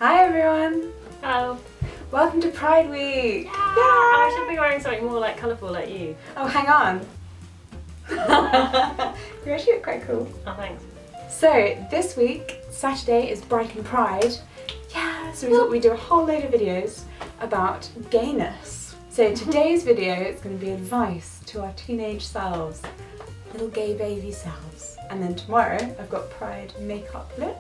Hi everyone! Hello. Welcome to Pride Week! Yeah. I should be wearing something more like colourful like you. Oh, hang on. You actually look quite cool. Oh, thanks. So, this week, Saturday is Brighton Pride. Yeah, so we thought we'd do a whole load of videos about gayness. So today's video is going to be advice to our teenage selves, little gay baby selves. And then tomorrow I've got Pride makeup look.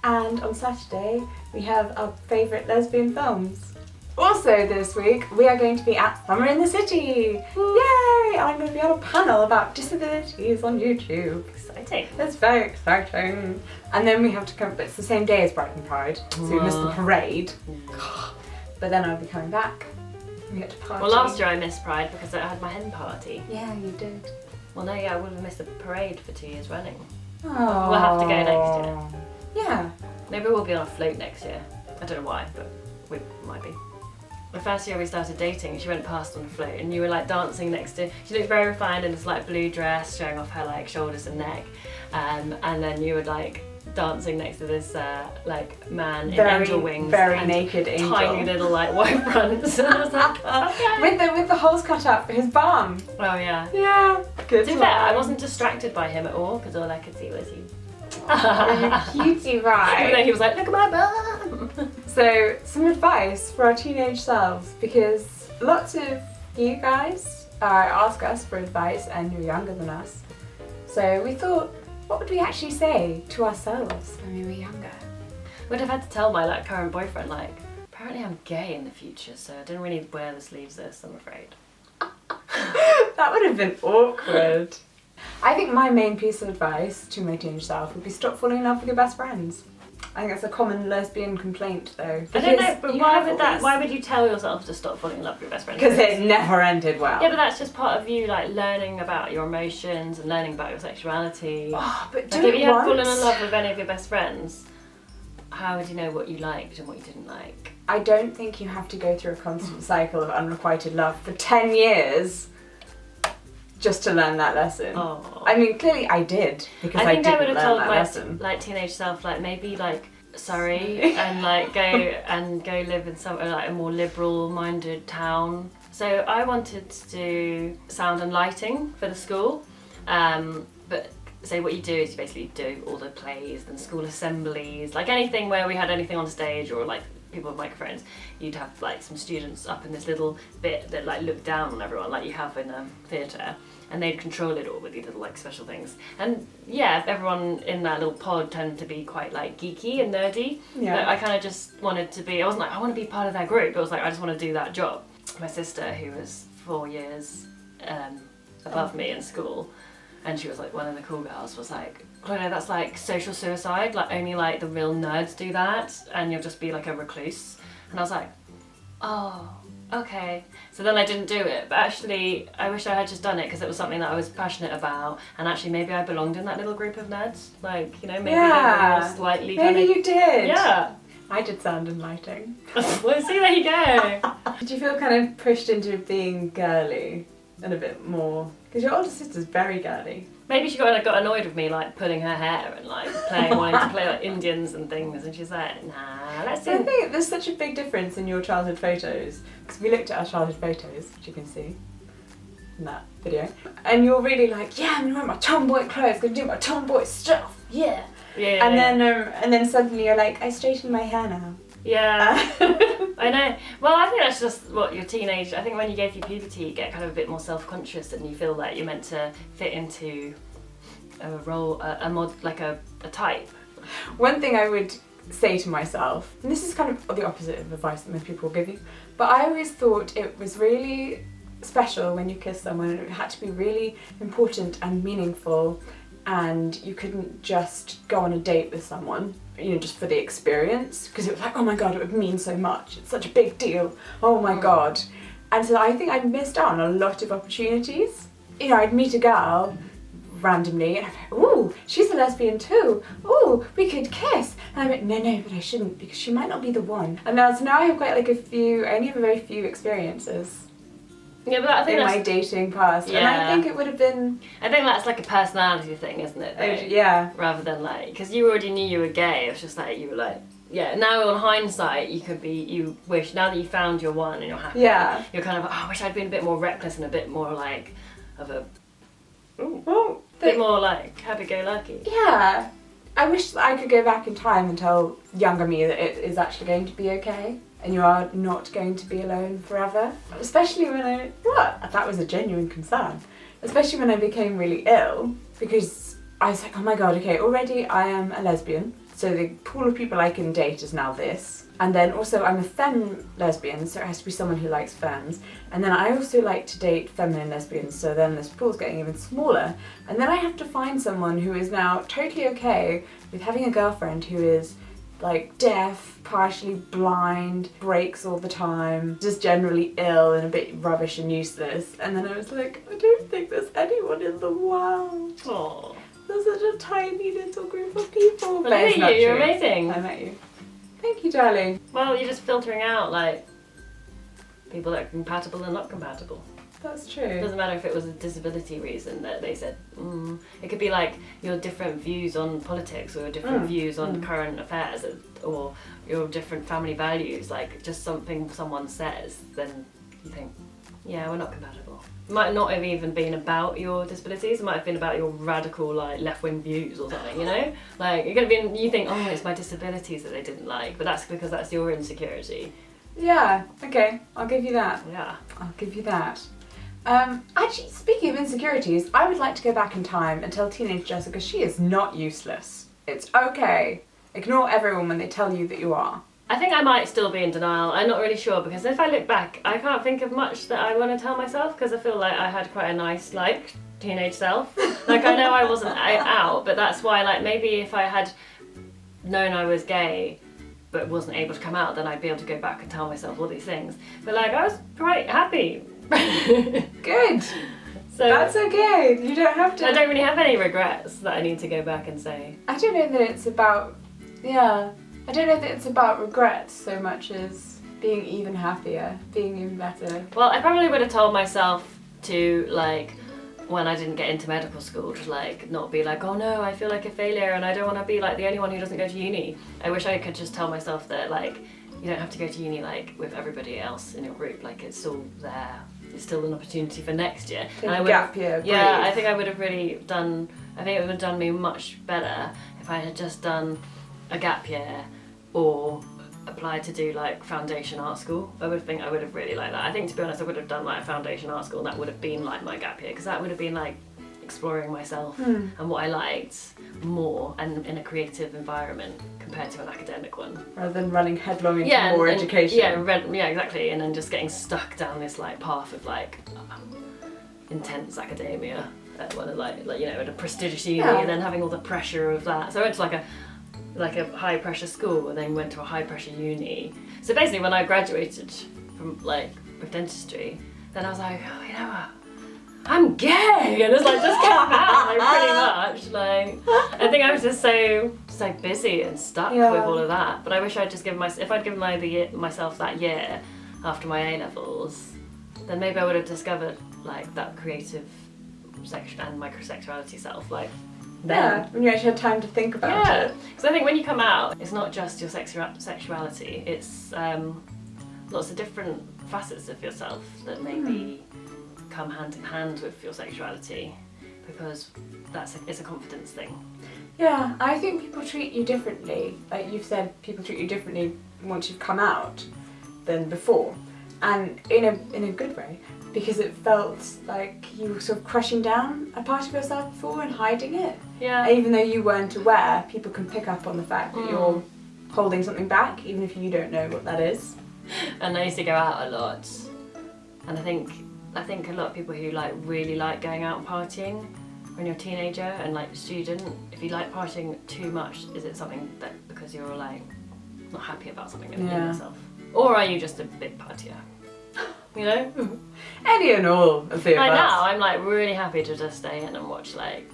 And on Saturday we have our favourite lesbian films. Also this week we are going to be at Summer in the City! Yay! I'm going to be on a panel about disabilities on YouTube. Exciting. It's very exciting. And then we have to come, but it's the same day as Brighton Pride, so we missed the parade. But then I'll be coming back. We get to party. Well, last year I missed Pride because I had my hen party. Yeah, you did. Well, no, yeah, I would have missed the parade for 2 years running. Oh. We'll have to go next year. Yeah. Maybe we'll be on a float next year. I don't know why, but we might be. The first year we started dating, she went past on a float and you were like dancing next to, she looked very refined in this like blue dress showing off her like shoulders and neck. And then you were like dancing next to this like man in angel wings. Very and naked angel. Tiny little like white fronts. And I was like, okay. With the holes cut up for his bum. Oh yeah. Yeah. Good. To be fair, I wasn't distracted by him at all because all I could see was you. Cutie right. Even though he was like, look at my bum. So, some advice for our teenage selves, because lots of you guys ask us for advice and you're younger than us. So we thought, what would we actually say to ourselves when we were younger? Would have had to tell my like current boyfriend like, apparently I'm gay in the future, so I didn't really wear the sleeves this, I'm afraid. That would have been awkward. I think my main piece of advice to my teenage self would be stop falling in love with your best friends. I think that's a common lesbian complaint though. I don't know, but why would you tell yourself to stop falling in love with your best friend? Because it never ended well. Yeah, but that's just part of you like learning about your emotions and learning about your sexuality. Oh, but like, if you had fallen in love with any of your best friends, how would you know what you liked and what you didn't like? I don't think you have to go through a constant cycle of unrequited love for 10 years just to learn that lesson. Oh. I mean, clearly I did, because I think I would didn't have learn told that my lesson. like teenage self like maybe like Surrey and like go live in some like a more liberal minded town. So I wanted to do sound and lighting for the school, but so what you do is you basically do all the plays and school assemblies, like anything where we had anything on stage or like people with microphones, you'd have like some students up in this little bit that like look down on everyone like you have in a theatre, and they'd control it all with these little like special things. And yeah, everyone in that little pod tended to be quite like geeky and nerdy. Yeah. But I kind of just wanted to be, I wasn't like, I want to be part of that group. It was like, I just want to do that job. My sister, who was 4 years above me in school, and she was like one of the cool girls, was like, Claudia, that's like social suicide, like only like the real nerds do that and you'll just be like a recluse. And I was like, oh, okay. So then I didn't do it, but actually I wish I had just done it because it was something that I was passionate about, and actually maybe I belonged in that little group of nerds, like, you know, maybe they were all slightly maybe kind of... you did. Yeah. I did sound and lighting. Well, see, there you go. Did you feel kind of pushed into being girly and a bit more, because your older sister's very girly. Maybe she got annoyed with me like pulling her hair and like wanting to play like Indians and things, and she's like, nah, let's do I think there's such a big difference in your childhood photos, because we looked at our childhood photos, which you can see in that video, and you're really like, yeah, I'm gonna wear my tomboy clothes, gonna do my tomboy stuff, yeah. Yeah. And then suddenly you're like, I straighten my hair now. Yeah, I know. Well, I think that's just what your teenage. I think when you go through puberty, you get kind of a bit more self-conscious, and you feel like you're meant to fit into a role, a mod, like a type. One thing I would say to myself, and this is kind of the opposite of advice that most people will give you, but I always thought it was really special when you kiss someone, and it had to be really important and meaningful, and you couldn't just go on a date with someone, you know, just for the experience, because it was like, oh my god, it would mean so much, it's such a big deal, oh my god. And so I think I'd missed out on a lot of opportunities. You know, I'd meet a girl randomly and I'd be like, ooh, she's a lesbian too, ooh, we could kiss. And I'm like, no, but I shouldn't, because she might not be the one. And so now I have quite like I only have a very few experiences. Yeah, but I think in my dating past, yeah. And I think it would have been... I think that's like a personality thing, isn't it? Though? Yeah. Rather than like, because you already knew you were gay, it was just like, you were like, yeah, now on hindsight, you wish, now that you found your one and you're happy, you're kind of, oh, I wish I'd been a bit more reckless and a bit more like, of a, bit more like happy-go-lucky. Yeah. I wish that I could go back in time and tell younger me that it is actually going to be okay and you are not going to be alone forever. Especially when that was a genuine concern. Especially when I became really ill, because I was like, oh my god, okay, already I am a lesbian, so the pool of people I can date is now this. And then also I'm a femme lesbian, so it has to be someone who likes femmes. And then I also like to date feminine lesbians, so then this pool's getting even smaller. And then I have to find someone who is now totally okay with having a girlfriend who is like deaf, partially blind, breaks all the time, just generally ill and a bit rubbish and useless. And then I was like, I don't think there's anyone in the world. Aww. There's such a tiny little group of people. But look at you, you're amazing. I met you. Thank you, darling. Well, you're just filtering out like people that are compatible and not compatible. That's true. It doesn't matter if it was a disability reason that they said, it could be like your different views on politics or your different views on current affairs or your different family values, like just something someone says, then you think, yeah, we're not compatible. It might not have even been about your disabilities, it might have been about your radical like left-wing views or something, you know? Like, you think, oh, it's my disabilities that they didn't like, but that's because that's your insecurity. Yeah, okay, I'll give you that. Yeah. I'll give you that. Actually, speaking of insecurities, I would like to go back in time and tell teenage Jessica she is not useless. It's okay. Ignore everyone when they tell you that you are. I think I might still be in denial. I'm not really sure, because if I look back, I can't think of much that I want to tell myself, because I feel like I had quite a nice, like, teenage self. Like, I know I wasn't out, but that's why, like, maybe if I had known I was gay, but wasn't able to come out, then I'd be able to go back and tell myself all these things. But, like, I was quite happy. Good. So that's okay. You don't have to. I don't really have any regrets that I need to go back and say. I don't know that it's about, I don't know that it's about regrets so much as being even happier, being even better. Well, I probably would have told myself to, like, when I didn't get into medical school, to like not be like, oh no, I feel like a failure and I don't want to be like the only one who doesn't go to uni. I wish I could just tell myself that, like, you don't have to go to uni like with everybody else in your group, like it's still there. It's still an opportunity for next year. Take a gap year, breathe. Yeah, I think I would have really done, I think it would have done me much better if I had just done a gap year or applied to do like foundation art school. I would have really liked that. I think, to be honest, I would have done like a foundation art school and that would have been like my gap year, because that would have been like exploring myself and what I liked more and in a creative environment compared to an academic one. Rather than running headlong into more education. Yeah, exactly, and then just getting stuck down this like path of like intense academia at one of like you know, at a prestigious uni and then having all the pressure of that. So I went to like a high pressure school and then went to a high pressure uni. So basically when I graduated from like with dentistry, then I was like, oh, you know what? I'm gay, and it's like just came out like pretty much. Like I think I was just so busy and stuck with all of that. But I wish I'd just given if I'd given myself that year after my A levels, then maybe I would have discovered like that creative section and microsexuality self. Like then. Yeah, when you actually had time to think about it. Because I think when you come out, it's not just your sexuality. It's lots of different facets of yourself that maybe come hand in hand with your sexuality, because it's a confidence thing. Yeah, I think people treat you differently. Like you've said, people treat you differently once you've come out than before, and in a good way, because it felt like you were sort of crushing down a part of yourself before and hiding it. Yeah. And even though you weren't aware, people can pick up on the fact that you're holding something back, even if you don't know what that is. And I used to go out a lot, and I think a lot of people who like really like going out and partying when you're a teenager and like a student, if you like partying too much, is it something that because you're like not happy about something in yourself? Or are you just a big partier? You know? Any and all of the above. Now I'm like really happy to just stay in and watch like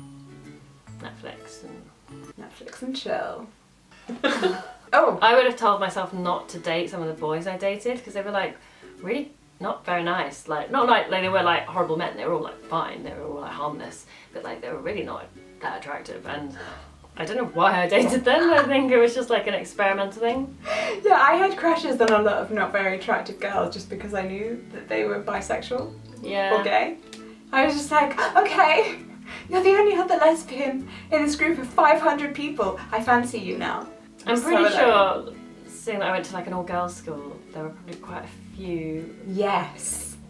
Netflix and chill. I would have told myself not to date some of the boys I dated, because they were like really not very nice. Like not like they were like horrible men. They were all like fine. They were all like harmless, but like they were really not that attractive. And I don't know why I dated them. I think it was just like an experimental thing. Yeah, I had crushes on a lot of not very attractive girls just because I knew that they were bisexual or gay. I was just like, okay, you're the only other lesbian in this group of 500 people. I fancy you now. I'm pretty sure, seeing that I went to like an all-girls school, there were probably quite a few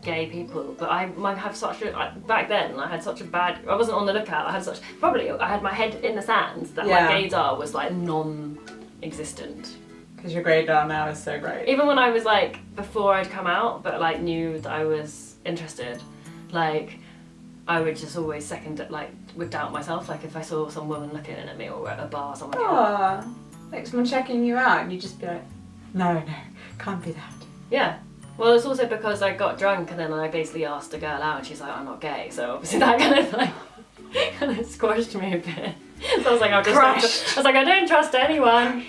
gay people, but I have such a, back then I had such a bad, I wasn't on the lookout, I had my head in the sand that my gaydar was like non-existent. Because your gaydar now is so great. Even when I was like, before I'd come out, but like knew that I was interested, like I would just always would doubt myself, like if I saw some woman looking at me or at a bar or something. Like someone checking you out and you'd just be like, no, can't be that. Yeah. Well, it's also because I got drunk and then I basically asked a girl out and she's like, I'm not gay, so obviously that kind of squashed me a bit. So I was like, I don't trust anyone.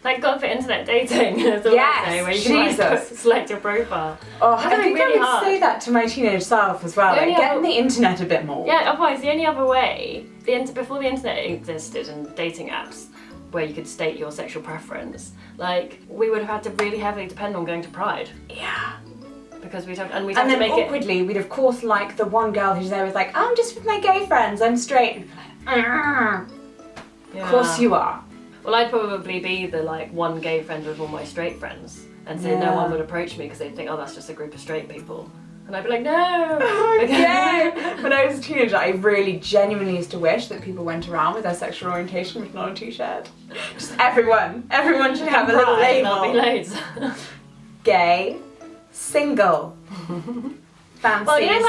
Thank God for internet dating. That's all I say, where you can like, select your profile. Oh, I think really I would say that to my teenage self as well. Like, get on the internet a bit more. Yeah, otherwise the only other way, before the internet existed and dating apps, where you could state your sexual preference, like we would have had to really heavily depend on going to Pride. Yeah. Because we'd have to make it. Awkwardly, we'd of course like the one girl who's there was like, I'm just with my gay friends, I'm straight. Of course you are. Well, I'd probably be the like one gay friend with all my straight friends, and so no one would approach me because they'd think, oh, that's just a group of straight people. And I'd be like, no! Yeah! When I was a teenager, I really genuinely used to wish that people went around with their sexual orientation with not a t-shirt. Just everyone should have a little label. There'll be loads. Gay, single, fancy. Well, you know,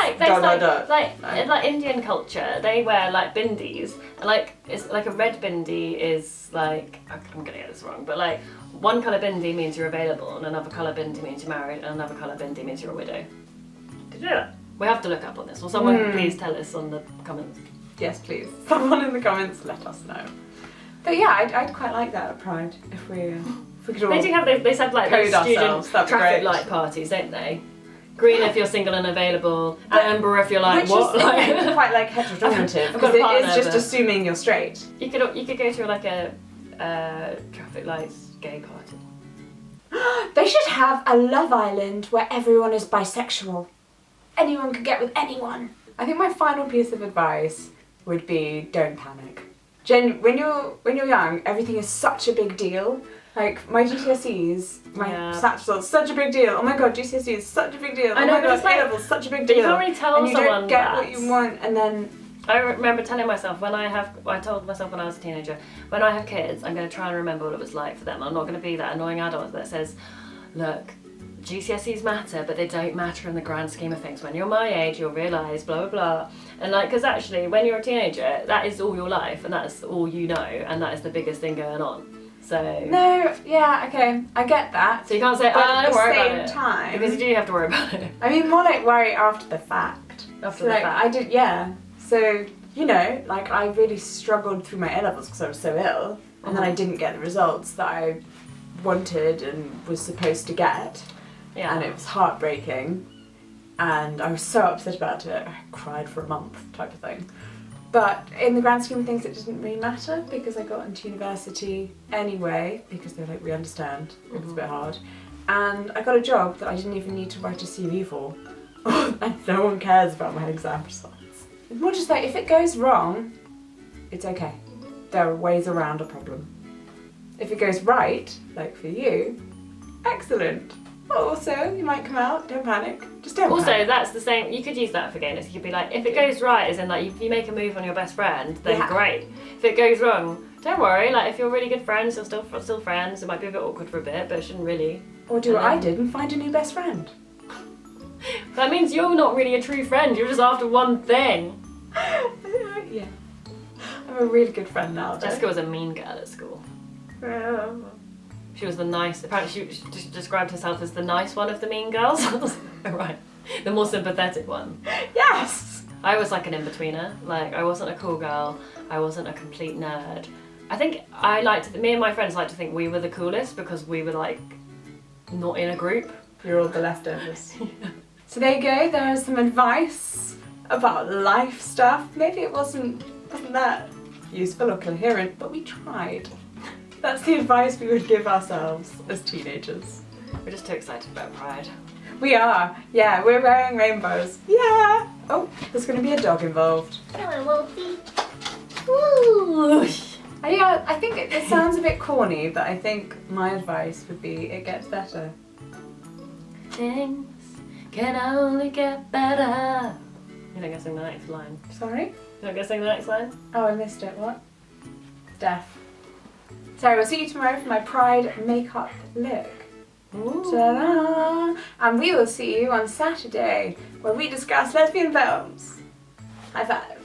like like Indian culture, they wear like bindis. Like it's like a red bindi is like, I'm gonna get this wrong, but like one colour bindi means you're available, and another colour bindi means you're married, and another colour bindi means you're a widow. Did you know that? We have to look up on this. Will someone please tell us on the comments? Yes, please. Someone in the comments let us know. But yeah, I'd quite like that at Pride if we could all. They do have they said like those student traffic light parties, don't they? Green if you're single and available, amber if you're like what? Which is quite like heteronormative because it is just assuming you're straight. You could go to like a traffic lights gay party. They should have a Love Island where everyone is bisexual. Anyone could get with anyone. I think my final piece of advice would be don't panic. When you're young, everything is such a big deal. Like my GCSEs, my SAT results, such a big deal. Oh my god, GCSEs is such a big deal. I know, oh my god, A-levels, such a big deal. You can't really tell and you someone don't get what you want, and then. I remember telling myself I told myself when I was a teenager, when I have kids, I'm going to try and remember what it was like for them. I'm not going to be that annoying adult that says, look, GCSEs matter, but they don't matter in the grand scheme of things. When you're my age, you'll realise blah blah blah. And like, because actually, when you're a teenager, that is all your life, and that's all you know, and that is the biggest thing going on. So no, yeah, okay, I get that. So you can't say, don't worry about it. At the same time, because you do have to worry about it. I mean, more like worry after the fact. I did, yeah. So you know, like I really struggled through my A-levels because I was so ill, and then I didn't get the results that I wanted and was supposed to get. Yeah. And it was heartbreaking, and I was so upset about it. I cried for a month, type of thing. But in the grand scheme of things, it didn't really matter because I got into university anyway, because they're like, we understand, it was a bit hard. And I got a job that I didn't even need to write a CV for. And no one cares about my exam results. It's more just like, if it goes wrong, it's okay. There are ways around a problem. If it goes right, like for you, excellent. But also, you might come out, don't panic, just don't panic. Also, that's the same, you could use that for gayness. You could be like, if it goes right, as in like, if you make a move on your best friend, then great. If it goes wrong, don't worry, like if you're really good friends, you're still friends. It might be a bit awkward for a bit, but it shouldn't really. Or do what I did and find a new best friend. That means you're not really a true friend, you're just after one thing. Yeah. I'm a really good friend now. Jessica was a mean girl at school. She was the nice, apparently she described herself as the nice one of the mean girls. Right, the more sympathetic one. Yes! I was like an in-betweener. Like, I wasn't a cool girl, I wasn't a complete nerd. I think me and my friends like to think we were the coolest because we were like, not in a group. You're all the leftovers. Yeah. So there you go, there's some advice about life stuff. Maybe it wasn't that useful or coherent, but we tried. That's the advice we would give ourselves as teenagers. We're just too excited about Pride. We are, yeah, we're wearing rainbows. Yeah! Oh, there's going to be a dog involved. No, it won't be. Woo! Yeah, I think it sounds a bit corny, but I think my advice would be it gets better. Things can only get better. You're not guessing the next line. Sorry? You're not guessing the next line? Oh, I missed it. What? Deaf. So we'll see you tomorrow for my Pride makeup look. Ooh. Ta-da! And we will see you on Saturday where we discuss lesbian films. High five.